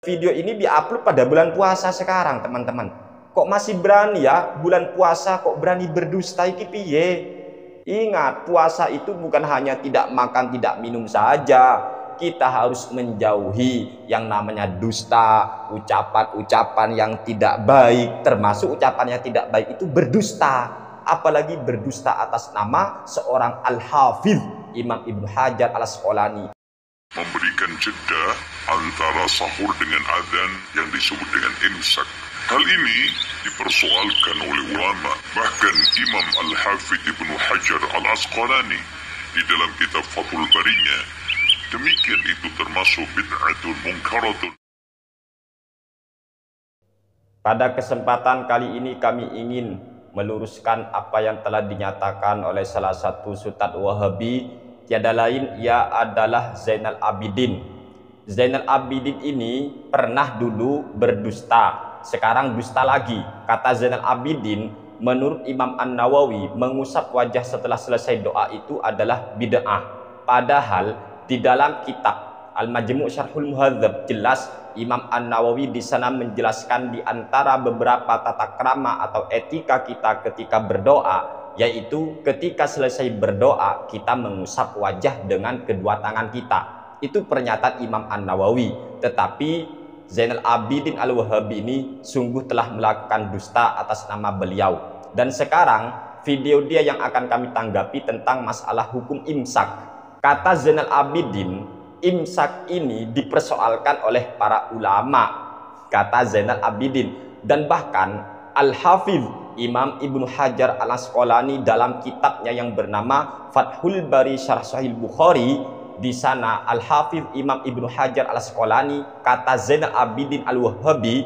Video ini diupload pada bulan puasa sekarang, teman-teman. Kok masih berani ya bulan puasa kok berani berdusta iki piye? Ingat, puasa itu bukan hanya tidak makan, tidak minum saja. Kita harus menjauhi yang namanya dusta, ucapan-ucapan yang tidak baik, termasuk ucapan yang tidak baik itu berdusta. Apalagi berdusta atas nama seorang Al-Hafidh Imam Ibnu Hajar Al-Asqalani. Memberikan jeda antara sahur dengan adzan yang disebut dengan imsak. Hal ini dipersoalkan oleh ulama, bahkan Imam Al-Hafidh Ibnu Hajar Al-Asqalani di dalam kitab Fathul Barinya. Demikian itu termasuk bid'atun munkaratun. Pada kesempatan kali ini kami ingin meluruskan apa yang telah dinyatakan oleh salah satu Ustadz Wahabi, tiada lain ia adalah Zainal Abidin. Zainal Abidin ini pernah dulu berdusta, sekarang dusta lagi. Kata Zainal Abidin, menurut Imam An-Nawawi, mengusap wajah setelah selesai doa itu adalah bid'ah. Padahal di dalam kitab Al-Majmu' Syarhul Muhadzab jelas Imam An-Nawawi di sana menjelaskan di antara beberapa tata krama atau etika kita ketika berdoa, yaitu ketika selesai berdoa kita mengusap wajah dengan kedua tangan kita. Itu pernyataan Imam An-Nawawi. Tetapi Zainal Abidin Al-Wahabi ini sungguh telah melakukan dusta atas nama beliau. Dan sekarang video dia yang akan kami tanggapi tentang masalah hukum imsak. Kata Zainal Abidin, imsak ini dipersoalkan oleh para ulama, kata Zainal Abidin. Dan bahkan Al-Hafidh Imam Ibnu Hajar Al-Asqalani dalam kitabnya yang bernama Fathul Bari Syarh Sahih Bukhari, di sana Al-Hafidh Imam Ibnu Hajar Al-Asqalani, kata Zainal Abidin Al-Wahabi,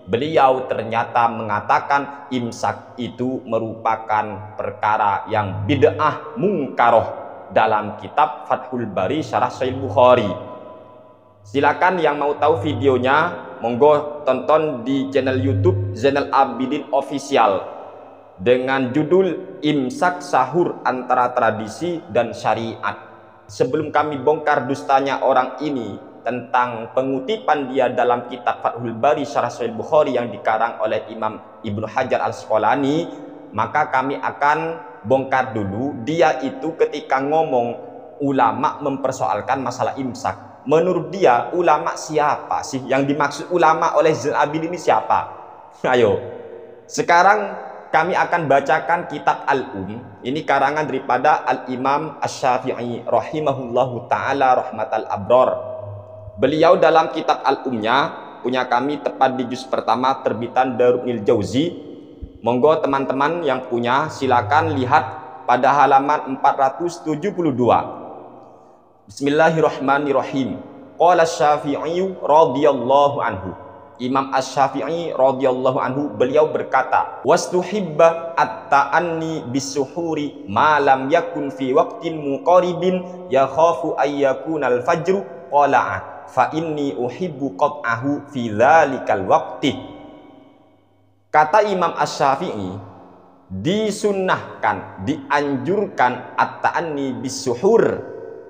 beliau ternyata mengatakan imsak itu merupakan perkara yang bid'ah mungkaroh dalam kitab Fathul Bari Syarah Sahih Bukhari. Silakan yang mau tahu videonya, monggo tonton di channel YouTube Zainal Abidin Official dengan judul Imsak Sahur Antara Tradisi dan Syariat. Sebelum kami bongkar dustanya orang ini tentang pengutipan dia dalam kitab Fathul Bari Syarah Sahih Bukhari yang dikarang oleh Imam Ibnu Hajar Al-Asqalani, maka kami akan bongkar dulu dia itu ketika ngomong ulama mempersoalkan masalah imsak. Menurut dia ulama siapa sih? Yang dimaksud ulama oleh Zainal Abidin ini siapa? Ayo, sekarang kami akan bacakan kitab Al-Um. Ini karangan daripada Al-Imam Asy-Syafi'i rahimahullahu ta'ala rahmatal abror. Beliau dalam kitab Al-Umnya, punya kami tepat di juz pertama terbitan Darul Jauzi. Monggo teman-teman yang punya silakan lihat pada halaman 472. Bismillahirrahmanirrahim. Qala Asy-Syafi'i radhiyallahu anhu. Imam Asy-Syafi'i radhiyallahu anhu beliau berkata, wastuhibba at-ta'anni bisuhuri ma lam yakun fi waqtin muqaribin yakhafu ayyakunal fajru qala'a fa inni uhibbu qat'ahu fi dzalikal waqti. Kata Imam Asy-Syafi'i, disunnahkan, dianjurkan at-ta'anni bisuhur,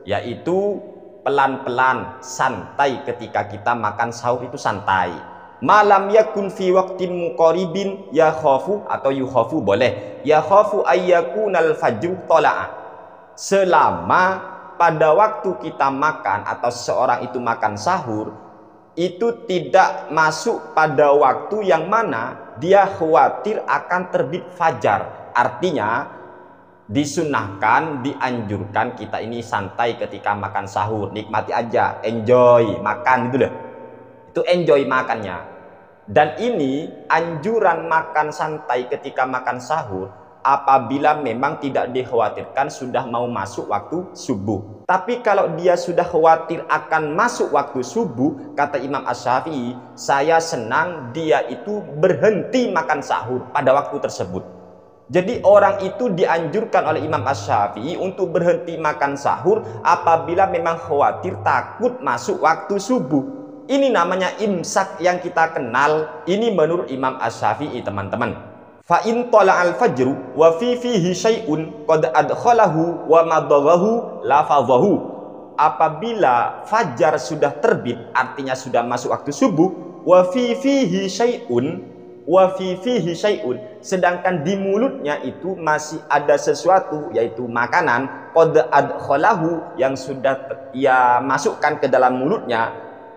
yaitu pelan-pelan, santai ketika kita makan sahur itu santai. Malam yakun fi waqtin muqaribin yakhafu atau yukhafu boleh. Yakhafu ayyakunal fajru tala'a. Selama pada waktu kita makan atau seorang itu makan sahur itu tidak masuk pada waktu yang mana dia khawatir akan terbit fajar. Artinya disunahkan, dianjurkan kita ini santai ketika makan sahur, nikmati aja, enjoy makan gitu loh. Itu enjoy makannya. Dan ini anjuran makan santai ketika makan sahur apabila memang tidak dikhawatirkan sudah mau masuk waktu subuh. Tapi kalau dia sudah khawatir akan masuk waktu subuh, kata Imam Asy-Syafi'i, saya senang dia itu berhenti makan sahur pada waktu tersebut. Jadi orang itu dianjurkan oleh Imam Asy-Syafi'i untuk berhenti makan sahur apabila memang khawatir takut masuk waktu subuh. Ini namanya imsak yang kita kenal. Ini menurut Imam Asy-Syafi'i, teman-teman. Fa in tala'al fajru wa fihi syai'un qad adkhalahu wa madaghahu lafadhahu. apabila fajar sudah terbit, artinya sudah masuk waktu subuh, wa fi fihi syai'un, sedangkan di mulutnya itu masih ada sesuatu, yaitu makanan, qad adkhalahu, yang sudah ia masukkan ke dalam mulutnya.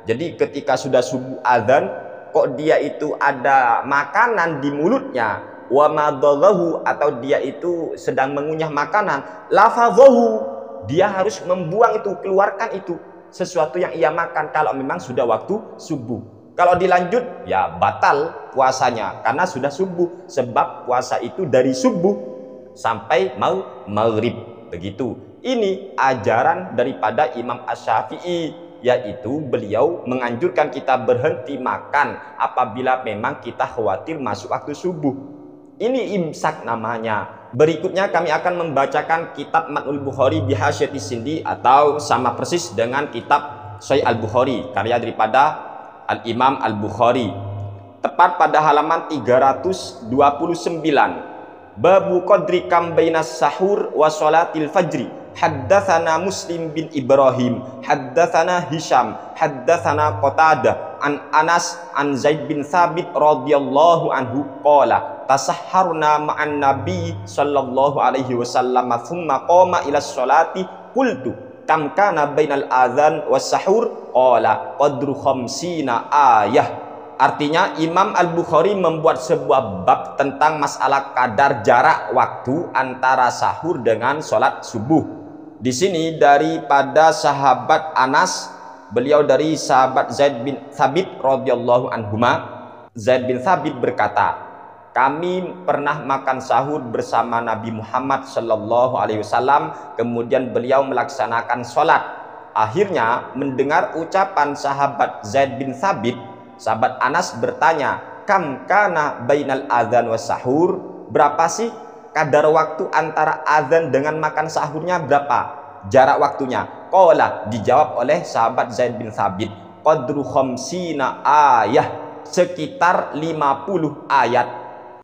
Jadi ketika sudah subuh azan, kok dia itu ada makanan di mulutnya, wa madaghahu, atau dia itu sedang mengunyah makanan, lafadhahu, dia harus membuang itu, keluarkan itu sesuatu yang ia makan kalau memang sudah waktu subuh. Kalau dilanjut ya batal puasanya karena sudah subuh, sebab puasa itu dari subuh sampai mau maghrib. Begitu. Ini ajaran daripada Imam Asy-Syafi'i, yaitu beliau menganjurkan kita berhenti makan apabila memang kita khawatir masuk waktu subuh. Ini imsak namanya. Berikutnya kami akan membacakan kitab Matnul Bukhari Bihasyiatis Sindi, atau sama persis dengan kitab Sahih Al-Bukhari, karya daripada Al-Imam Al-Bukhari, tepat pada halaman 329. Babu qadri kam bainas sahur wa sholatil fajri. Haddatsana Muslim bin Ibrahim, haddatsana Hisham, haddatsana Qatadah an Anas an Zaid bin Thabit radhiyallahu anhu qala tasahharna ma'an nabi sallallahu alaihi wasallam thumma qama ila sholati qultu kam kana bainal adzan was sahur qala qadru khamsina ayah. Artinya Imam Al-Bukhari membuat sebuah bab tentang masalah kadar jarak waktu antara sahur dengan sholat subuh. Di sini daripada sahabat Anas, beliau dari sahabat Zaid bin Thabit radhiyallahu anhuma. Zaid bin Thabit berkata, kami pernah makan sahur bersama Nabi Muhammad sallallahu alaihi wasallam, kemudian beliau melaksanakan sholat. Akhirnya mendengar ucapan sahabat Zaid bin Thabit, sahabat Anas bertanya, kam kana bainal adzan was sahur, berapa sih kadar waktu antara azan dengan makan sahurnya, berapa jarak waktunya? Qala, dijawab oleh sahabat Zaid bin Thabit, qadru khamsina ayah, sekitar 50 ayat.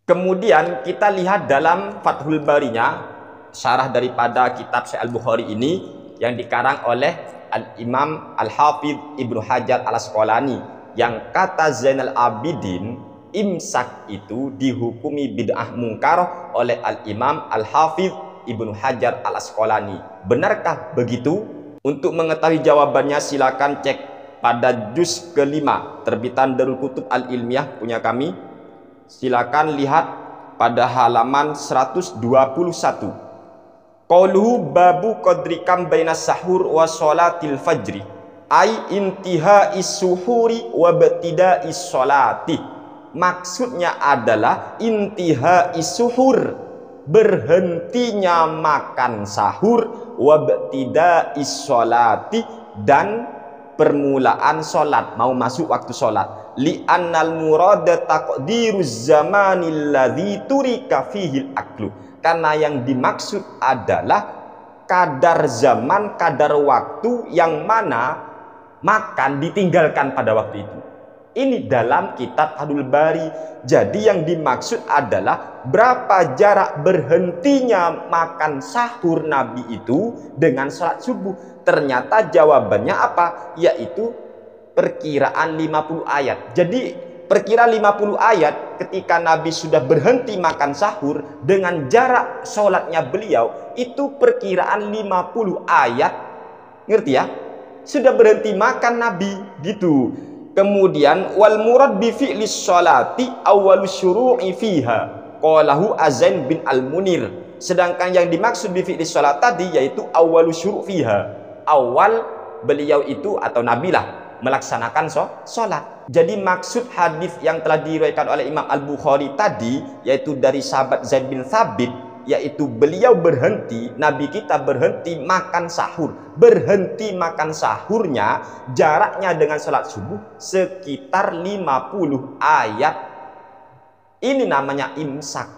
Kemudian kita lihat dalam Fathul Barinya, syarah daripada kitab Sahih Al-Bukhari ini, yang dikarang oleh Al-Imam Al-Hafidh Ibnu Hajar Al-Asqalani, yang kata Zainal Abidin imsak itu dihukumi bid'ah mungkar oleh Al-Imam Al-Hafidh Ibnu Hajar Al-Asqalani. Benarkah begitu? Untuk mengetahui jawabannya silakan cek pada juz kelima terbitan Darul Kutub Al-Ilmiyah punya kami. Silakan lihat pada halaman 121. Qauluhu babu qadri kam bainas sahur wa sholatil fajri ai intihai suhuri wa ibtidai sholati. Maksudnya adalah intihai suhur, berhentinya makan sahur, wa ibtidai sholati, dan permulaan sholat, mau masuk waktu sholat. Li'annal murada taqdiruz zamanil ladzi turika fihil aklu, karena yang dimaksud adalah kadar zaman, kadar waktu yang mana makan ditinggalkan pada waktu itu. Ini dalam kitab Fathul Bari. Jadi yang dimaksud adalah berapa jarak berhentinya makan sahur Nabi itu dengan sholat subuh. Ternyata jawabannya apa? Yaitu perkiraan 50 ayat. Jadi perkiraan 50 ayat ketika Nabi sudah berhenti makan sahur dengan jarak sholatnya beliau, itu perkiraan 50 ayat. Ngerti ya? Sudah berhenti makan Nabi gitu. Kemudian wal murad bi fi'lis sholati awwalus syuru'i fiha qalahu Azain bin Al-Munir. Sedangkan yang dimaksud bi fi'lis sholat tadi yaitu awwalus syuru' fiha, awal beliau itu atau Nabi lah melaksanakan sholat. Jadi maksud hadis yang telah diriwayatkan oleh Imam Al-Bukhari tadi, yaitu dari sahabat Zaid bin Thabit, yaitu beliau berhenti, Nabi kita berhenti makan sahur. Berhenti makan sahurnya jaraknya dengan sholat subuh sekitar 50 ayat. Ini namanya imsak.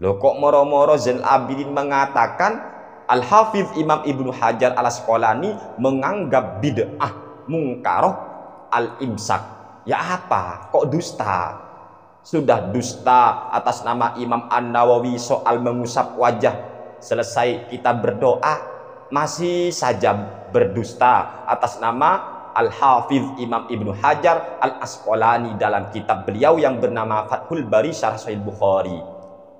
Loh kok moro-moro Zainal Abidin mengatakan Al-Hafidh Imam Ibnu Hajar Al-Asqalani menganggap bid'ah mungkaroh al-imsak. Ya apa? Kok dusta? Sudah dusta atas nama Imam An-Nawawi soal mengusap wajah selesai kita berdoa, masih saja berdusta atas nama Al-Hafidh Imam Ibnu Hajar Al-Asqalani dalam kitab beliau yang bernama Fathul Bari Syarh Sahih Bukhari.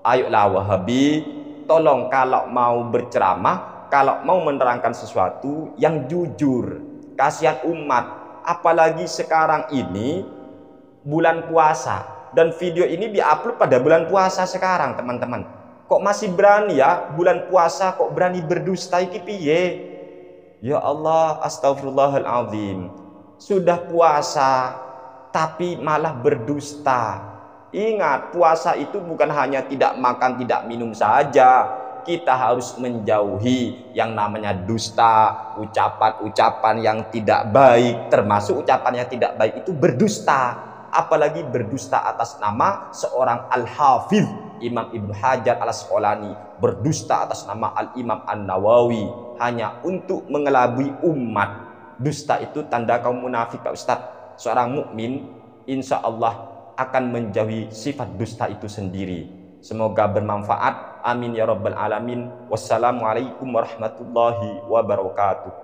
Ayolah Wahabi, tolong kalau mau berceramah, kalau mau menerangkan sesuatu yang jujur. Kasihan umat, apalagi sekarang ini bulan puasa, dan video ini diupload pada bulan puasa sekarang, teman-teman. Kok masih berani ya bulan puasa kok berani berdusta iki piye? Ya Allah, astagfirullahaladzim. Sudah puasa tapi malah berdusta. Ingat, puasa itu bukan hanya tidak makan, tidak minum saja. Kita harus menjauhi yang namanya dusta, ucapan-ucapan yang tidak baik, termasuk ucapan yang tidak baik itu berdusta. Apalagi berdusta atas nama seorang Al-Hafidh Imam Ibnu Hajar Al-Asqalani, berdusta atas nama Al-Imam An-Nawawi hanya untuk mengelabui umat. Dusta itu tanda kaum munafik, Pak Ustadz. Seorang mukmin insya Allah akan menjauhi sifat dusta itu sendiri. Semoga bermanfaat. Amin ya rabbal alamin. Wassalamualaikum warahmatullahi wabarakatuh.